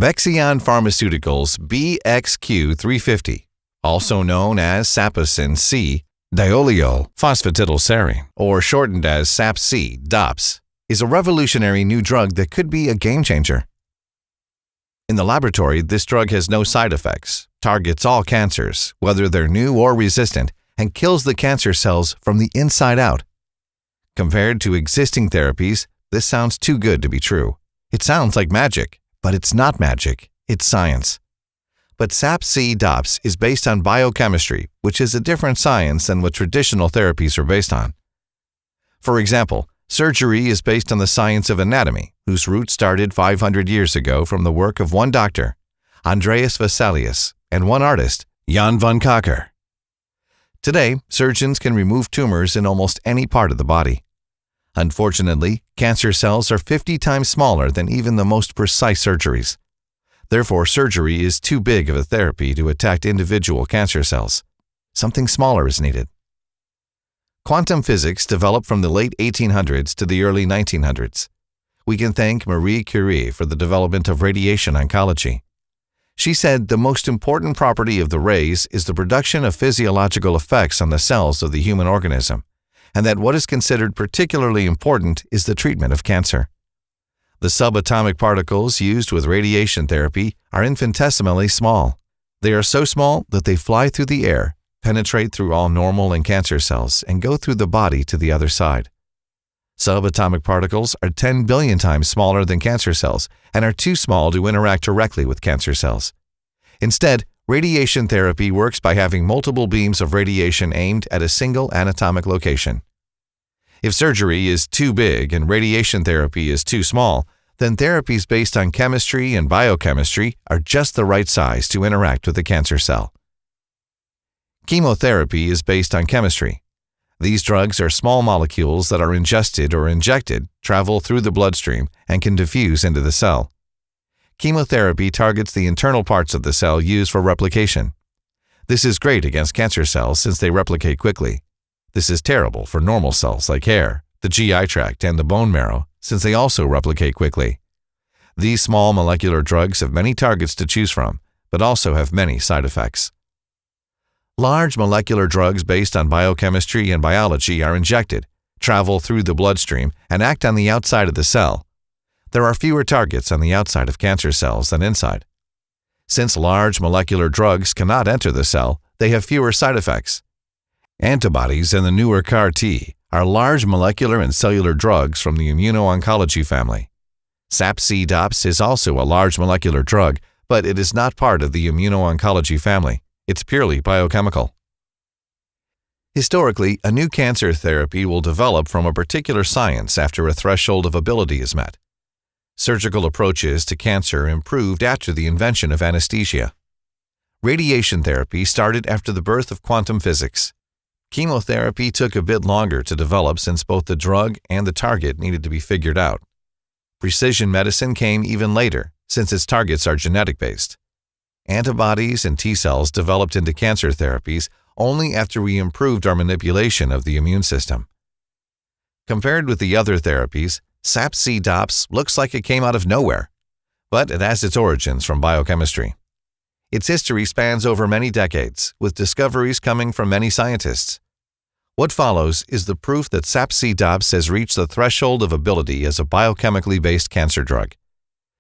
Bexion Pharmaceutical's BXQ-350, also known as Saposin C-dioleoylphosphatidylserine, or shortened as SapC-DOPS, is a revolutionary new drug that could be a game-changer. In the laboratory, this drug has no side effects, targets all cancers, whether they're new or resistant, and kills the cancer cells from the inside out. Compared to existing therapies, this sounds too good to be true. It sounds like magic, but it's not magic, it's science. But SapC-DOPS is based on biochemistry, which is a different science than what traditional therapies are based on. For example, surgery is based on the science of anatomy, whose roots started 500 years ago from the work of one doctor, Andreas Vesalius, and one artist, Jan van Kakker. Today, surgeons can remove tumors in almost any part of the body. Unfortunately, cancer cells are 50 times smaller than even the most precise surgeries. Therefore, surgery is too big of a therapy to attack individual cancer cells. Something smaller is needed. Quantum physics developed from the late 1800s to the early 1900s. We can thank Marie Curie for the development of radiation oncology. She said the most important property of the rays is the production of physiological effects on the cells of the human organism, and that what is considered particularly important is the treatment of cancer. The subatomic particles used with radiation therapy are infinitesimally small. They are so small that they fly through the air, penetrate through all normal and cancer cells, and go through the body to the other side. Subatomic particles are 10 billion times smaller than cancer cells and are too small to interact directly with cancer cells. Instead, radiation therapy works by having multiple beams of radiation aimed at a single anatomic location. If surgery is too big and radiation therapy is too small, then therapies based on chemistry and biochemistry are just the right size to interact with the cancer cell. Chemotherapy is based on chemistry. These drugs are small molecules that are ingested or injected, travel through the bloodstream, and can diffuse into the cell. Chemotherapy targets the internal parts of the cell used for replication. This is great against cancer cells since they replicate quickly. This is terrible for normal cells like hair, the GI tract, and the bone marrow, since they also replicate quickly. These small molecular drugs have many targets to choose from, but also have many side effects. Large molecular drugs based on biochemistry and biology are injected, travel through the bloodstream, and act on the outside of the cell. There are fewer targets on the outside of cancer cells than inside. Since large molecular drugs cannot enter the cell, they have fewer side effects. Antibodies and the newer CAR-T are large molecular and cellular drugs from the immuno-oncology family. SapC-DOPS is also a large molecular drug, but it is not part of the immuno-oncology family. It's purely biochemical. Historically, a new cancer therapy will develop from a particular science after a threshold of ability is met. Surgical approaches to cancer improved after the invention of anesthesia. Radiation therapy started after the birth of quantum physics. Chemotherapy took a bit longer to develop since both the drug and the target needed to be figured out. Precision medicine came even later, since its targets are genetic-based. Antibodies and T-cells developed into cancer therapies only after we improved our manipulation of the immune system. Compared with the other therapies, SapC-DOPS looks like it came out of nowhere, but it has its origins from biochemistry. Its history spans over many decades, with discoveries coming from many scientists. What follows is the proof that SapC-DOPS has reached the threshold of ability as a biochemically based cancer drug.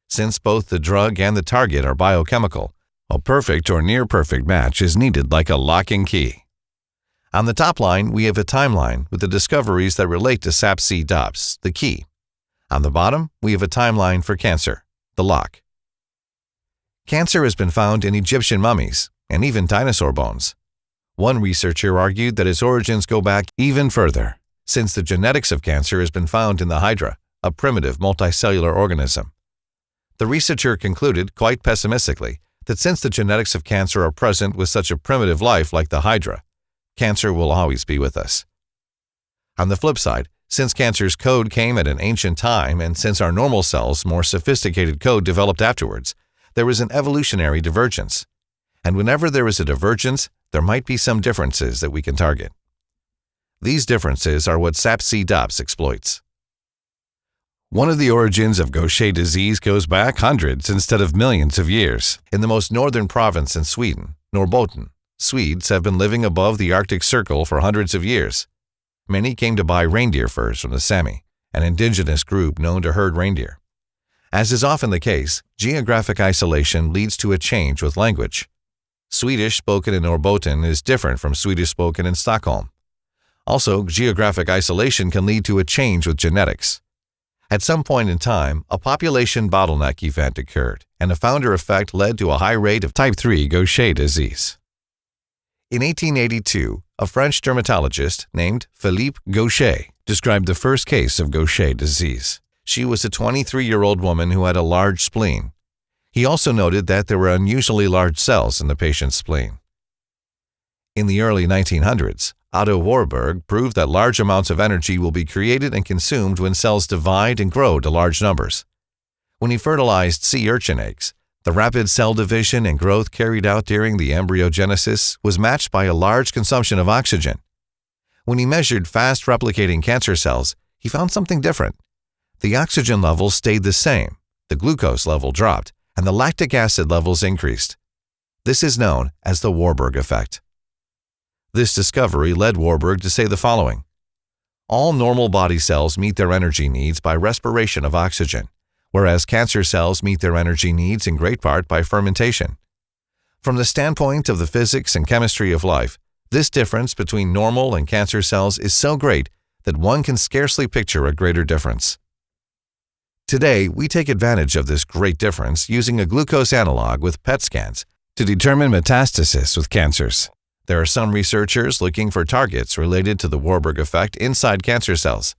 Since both the drug and the target are biochemical, a perfect or near-perfect match is needed like a lock and key. On the top line, we have a timeline with the discoveries that relate to SapC-DOPS, the key. On the bottom, we have a timeline for cancer, the lock. Cancer has been found in Egyptian mummies and even dinosaur bones. One researcher argued that its origins go back even further, since the genetics of cancer has been found in the hydra, a primitive multicellular organism. The researcher concluded, quite pessimistically, that since the genetics of cancer are present with such a primitive life like the hydra, cancer will always be with us. On the flip side, since cancer's code came at an ancient time and since our normal cells' more sophisticated code developed afterwards, there was an evolutionary divergence. And whenever there is a divergence, there might be some differences that we can target. These differences are what SapC-DOPS exploits. One of the origins of Gaucher disease goes back hundreds instead of millions of years. In the most northern province in Sweden, Norrbotten, Swedes have been living above the Arctic Circle for hundreds of years. Many came to buy reindeer furs from the Sami, an indigenous group known to herd reindeer. As is often the case, geographic isolation leads to a change with language. Swedish spoken in Norrbotten is different from Swedish spoken in Stockholm. Also, geographic isolation can lead to a change with genetics. At some point in time, a population bottleneck event occurred, and a founder effect led to a high rate of type 3 Gaucher disease. In 1882, a French dermatologist named Philippe Gaucher described the first case of Gaucher disease. She was a 23-year-old woman who had a large spleen. He also noted that there were unusually large cells in the patient's spleen. In the early 1900s, Otto Warburg proved that large amounts of energy will be created and consumed when cells divide and grow to large numbers. When he fertilized sea urchin eggs, the rapid cell division and growth carried out during the embryogenesis was matched by a large consumption of oxygen. When he measured fast replicating cancer cells, he found something different. The oxygen levels stayed the same, the glucose level dropped, and the lactic acid levels increased. This is known as the Warburg effect. This discovery led Warburg to say the following: all normal body cells meet their energy needs by respiration of oxygen, whereas cancer cells meet their energy needs in great part by fermentation. From the standpoint of the physics and chemistry of life, this difference between normal and cancer cells is so great that one can scarcely picture a greater difference. Today, we take advantage of this great difference using a glucose analog with PET scans to determine metastasis with cancers. There are some researchers looking for targets related to the Warburg effect inside cancer cells.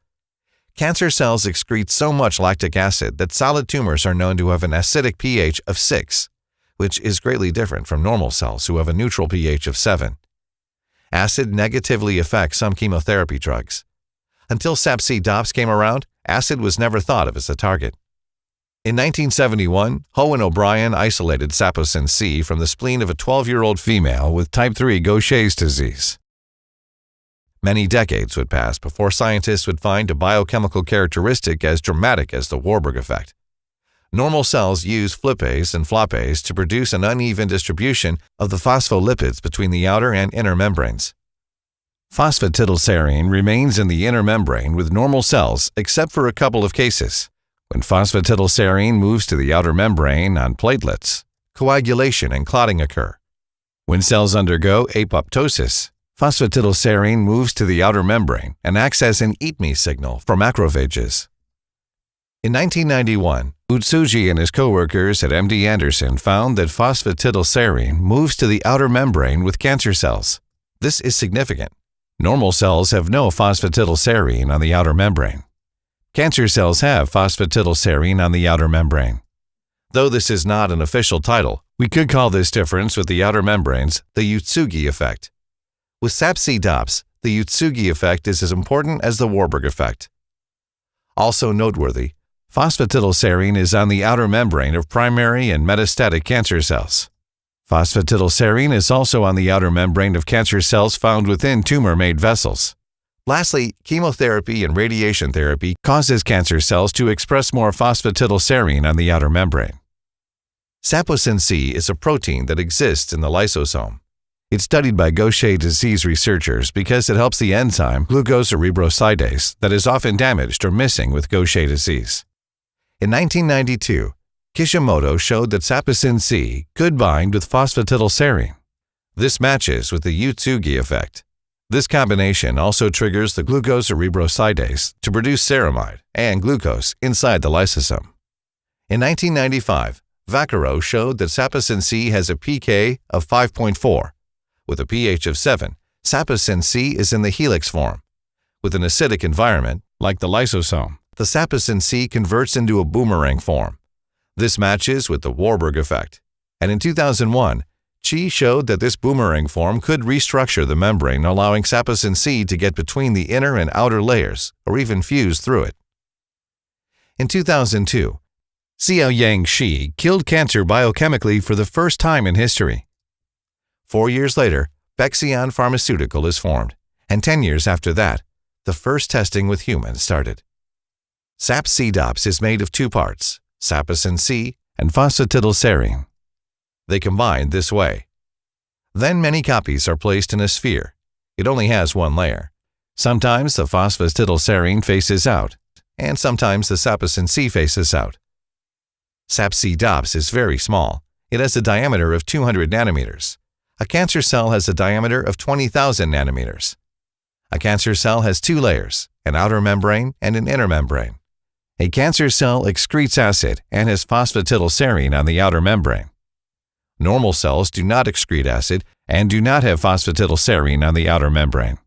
Cancer cells excrete so much lactic acid that solid tumors are known to have an acidic pH of 6, which is greatly different from normal cells who have a neutral pH of 7. Acid negatively affects some chemotherapy drugs. Until SapC-DOPS came around, acid was never thought of as a target. In 1971, Ho and O'Brien isolated Saposin C from the spleen of a 12-year-old female with type 3 Gaucher's disease. Many decades would pass before scientists would find a biochemical characteristic as dramatic as the Warburg effect. Normal cells use flippase and floppase to produce an uneven distribution of the phospholipids between the outer and inner membranes. Phosphatidylserine remains in the inner membrane with normal cells except for a couple of cases. When phosphatidylserine moves to the outer membrane on platelets, coagulation and clotting occur. When cells undergo apoptosis, phosphatidylserine moves to the outer membrane and acts as an eat me signal for macrophages. In 1991, Utsuji and his co-workers at MD Anderson found that phosphatidylserine moves to the outer membrane with cancer cells. This is significant. Normal cells have no phosphatidylserine on the outer membrane. Cancer cells have phosphatidylserine on the outer membrane. Though this is not an official title, we could call this difference with the outer membranes the Utsugi effect. With SapC-DOPS, the Utsugi effect is as important as the Warburg effect. Also noteworthy, phosphatidylserine is on the outer membrane of primary and metastatic cancer cells. Phosphatidylserine is also on the outer membrane of cancer cells found within tumor-made vessels. Lastly, chemotherapy and radiation therapy causes cancer cells to express more phosphatidylserine on the outer membrane. Saposin C is a protein that exists in the lysosome. It's studied by Gaucher disease researchers because it helps the enzyme glucocerebrosidase that is often damaged or missing with Gaucher disease. In 1992, Kishimoto showed that Saposin C could bind with phosphatidylserine. This matches with the Utsugi effect. This combination also triggers the glucocerebrosidase to produce ceramide and glucose inside the lysosome. In 1995, Vaccaro showed that Saposin C has a pK of 5.4. With a pH of 7, Saposin C is in the helix form. With an acidic environment, like the lysosome, the Saposin C converts into a boomerang form. This matches with the Warburg effect. And in 2001, Chi showed that this boomerang form could restructure the membrane, allowing Saposin C to get between the inner and outer layers, or even fuse through it. In 2002, Xiaoyang Shi killed cancer biochemically for the first time in history. 4 years later, Bexion Pharmaceutical is formed, and 10 years after that, the first testing with humans started. SapC-DOPS is made of two parts, Saposin C and phosphatidylserine. They combine this way. Then many copies are placed in a sphere. It only has one layer. Sometimes the phosphatidylserine faces out, and sometimes the Saposin C faces out. SapC-DOPS is very small. It has a diameter of 200 nanometers. A cancer cell has a diameter of 20,000 nanometers. A cancer cell has two layers, an outer membrane and an inner membrane. A cancer cell excretes acid and has phosphatidylserine on the outer membrane. Normal cells do not excrete acid and do not have phosphatidylserine on the outer membrane.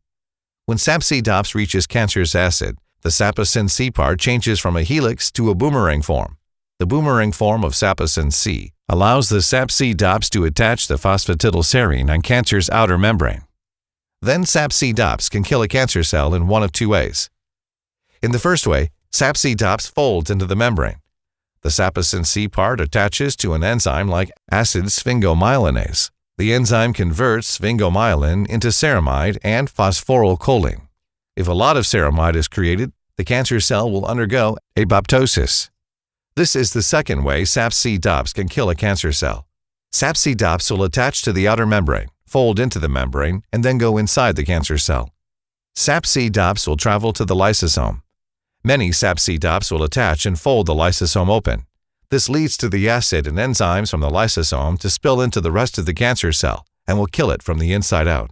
When SapC-DOPS reaches cancerous acid, the Saposin C part changes from a helix to a boomerang form. The boomerang form of Saposin C allows the SapC-DOPS to attach the phosphatidylserine on cancer's outer membrane. Then SapC-DOPS can kill a cancer cell in one of two ways. In the first way, SapC-DOPS folds into the membrane. The Saposin C part attaches to an enzyme like acid sphingomyelinase. The enzyme converts sphingomyelin into ceramide and phosphorylcholine. If a lot of ceramide is created, the cancer cell will undergo apoptosis. This is the second way SapC-DOPS can kill a cancer cell. SapC-DOPS will attach to the outer membrane, fold into the membrane, and then go inside the cancer cell. SapC-DOPS will travel to the lysosome. Many SapC-DOPS will attach and fold the lysosome open. This leads to the acid and enzymes from the lysosome to spill into the rest of the cancer cell and will kill it from the inside out.